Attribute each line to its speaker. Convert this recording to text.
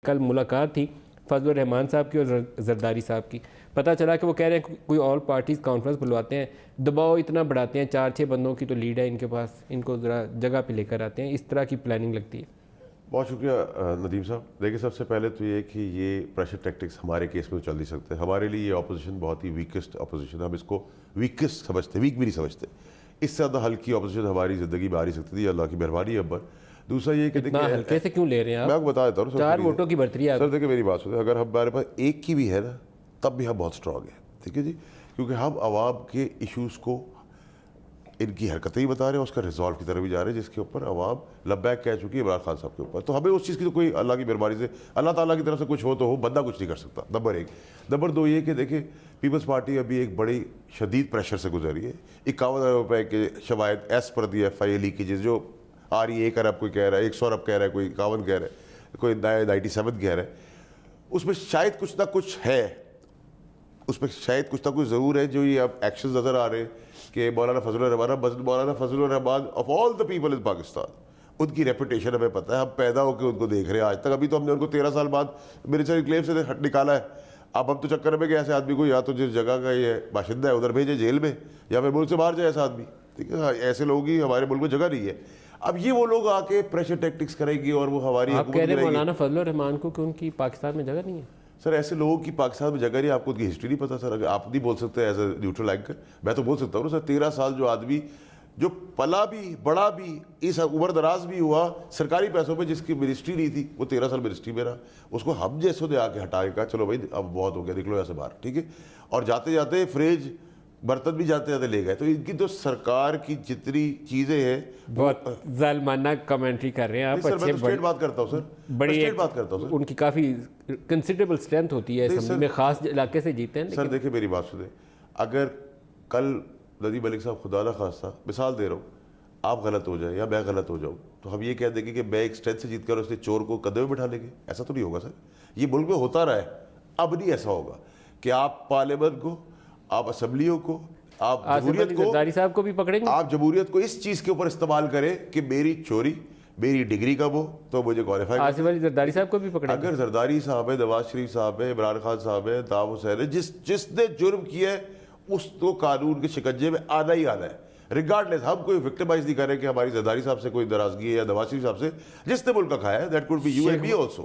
Speaker 1: कल मुलाकात थी फजल रहमान साहब की और जरदारी साहब की। पता चला कि वो कह रहे हैं कोई ऑल पार्टीज़ कॉन्फ्रेंस बुलवाते हैं, दबाव इतना बढ़ाते हैं, 4-6 बंदों की तो लीड है इनके पास, इनको ज़रा जगह पे लेकर आते हैं, इस तरह की प्लानिंग लगती है।
Speaker 2: बहुत शुक्रिया नदीम साहब। देखिए, सबसे पहले तो ये कि ये प्रेशर टैक्टिक्स हमारे केस में तो चल नहीं सकते। हमारे लिए ये अपोजिशन बहुत ही वीकेस्ट अपोजिशन, हम इसको वीकेस्ट समझते, वीक भी नहीं समझते। इससे ज़्यादा हल्की अपोजिशन हमारी ज़िंदगी में आ नहीं सकती थी, अल्लाह की मेहरबानी है। अब्बर दूसरा ये कि देखिए
Speaker 1: हल्के से क्यों ले रहे हैं आप?
Speaker 2: मैं आपको बता देता हूँ,
Speaker 1: 4 वोटों की बढ़तरी है
Speaker 2: सर। देखिए मेरी बात सुनिए, अगर हमारे पास एक की भी है ना, तब भी हम बहुत स्ट्रांग हैं, ठीक है जी, क्योंकि हम आवाम के इश्यूज़ को, इनकी हरकतें ही बता रहे हैं, उसका रिजॉल्व की तरफ भी जा रहे हैं, जिसके ऊपर आवाम लब्बैक कह चुकी है इमरान खान साहब के ऊपर। तो हमें उस चीज़ की तो कोई अल्लाह की मेहरबानी से, अल्लाह ताला की तरफ से कुछ हो तो हो, बंदा कुछ नहीं कर सकता, नंबर 1। नंबर 2 ये कि देखिए पीपल्स पार्टी अभी एक बड़ी शदीद प्रेशर से गुजर रही है। 51,000 रुपये के शवायद एस पर दी FIA लीकेजेस जो आ रही है, 1 अरब कोई कह रहा है, 100 अरब कह रहा है, कोई 51 कह रहा है, कोई 97 कह रहा है, उसमें शायद कुछ ना कुछ है, उसमें शायद कुछ ना कुछ ज़रूर है। जो ये अब एक्शन नज़र आ रहे हैं कि Maulana Fazal Rahman of all the people in Pakistan, उनकी रेपुटेशन हमें पता है, हम पैदा होकर उनको देख रहे हैं आज तक। अभी तो हमने उनको 13 साल बाद मेरे से इनक्लेव से निकाला है। अब हम तो चक्कर में कि ऐसे आदमी को या तो जिस जगह का ये बाशिंदा है उधर भेजे जेल में, या फिर मुल्क से बाहर जाए ऐसा आदमी, ठीक है। ऐसे लोगों की हमारे मुल्क में जगह नहीं है। अब ये वो लोग आके प्रेशर टैक्टिक्स करेंगी और वो हमारी
Speaker 1: आप कह रहे हैं मौलाना फजल रहमान को कि उनकी पाकिस्तान में जगह नहीं है?
Speaker 2: सर ऐसे लोगों की पाकिस्तान में जगह नहीं, आपको उनकी हिस्ट्री नहीं पता। सर अगर आप नहीं बोल सकते एज ए न्यूट्रल एंकर, मैं तो बोल सकता हूँ सर। 13 साल जो आदमी जो पला भी बड़ा भी इस उम्र दराज भी हुआ सरकारी पैसों पे, जिसकी मिनिस्ट्री नहीं थी, वो 13 साल मिनिस्ट्री में रहा, उसको हम जैसों ने आके हटाएगा, चलो भाई अब बहुत हो गया, निकलो ऐसे बाहर, ठीक है। और जाते जाते फ्रिज बर्तन भी जाते जाते ले गए। तो इनकी तो सरकार की जितनी चीज़ें हैं,
Speaker 1: बहुत जालमाना कमेंट्री कर रहे हैं आप।
Speaker 2: सर मैं तो स्ट्रेट बात करता हूँ सर,
Speaker 1: बड़ी
Speaker 2: स्ट्रेट बात करता हूँ सर।
Speaker 1: उनकी काफ़ी कंसिडरेबल स्ट्रेंथ होती है असेंबली में, खास इलाके से जीते हैं।
Speaker 2: सर देखिए मेरी बात सुने, अगर कल नदीम मलिक साहब खुदा ना खास्ता मिसाल दे रहा हूँ, आप गलत हो जाए या मैं गलत हो जाऊँ, तो हम ये कह देंगे कि मैं एक स्ट्रेंथ से जीत कर उसने चोर को कदम में बिठा लेंगे? ऐसा तो नहीं होगा सर। ये मुल्क में होता रहा है, अब नहीं ऐसा होगा कि आप पार्लियामेंट को, आप असम्बलियों को, आप जमहूरियत को,
Speaker 1: जरदारी साहब को भी पकड़ेंगे,
Speaker 2: आप जमहूरियत को इस चीज़ के ऊपर इस्तेमाल करें कि मेरी चोरी, मेरी डिग्री कब हो तो मुझे क्वालिफाई।
Speaker 1: आसिफ अली जरदारी साहब को भी पकड़ेंगे।
Speaker 2: अगर जरदारी साहब है, नवाज शरीफ साहब है, इमरान खान साहब है, ताब हुसैन है, जिसने जुर्म किया है उसको कानून के शिकंजे में आना ही आना है, रिगार्डलेस। हम कोई विक्टिमाइज नहीं कर रहे कि हमारी जरदारी साहब से कोई नाराजगी है या नवाज शरीफ साहब से, जिसने मुल्क का खाया है, that could be you and me also.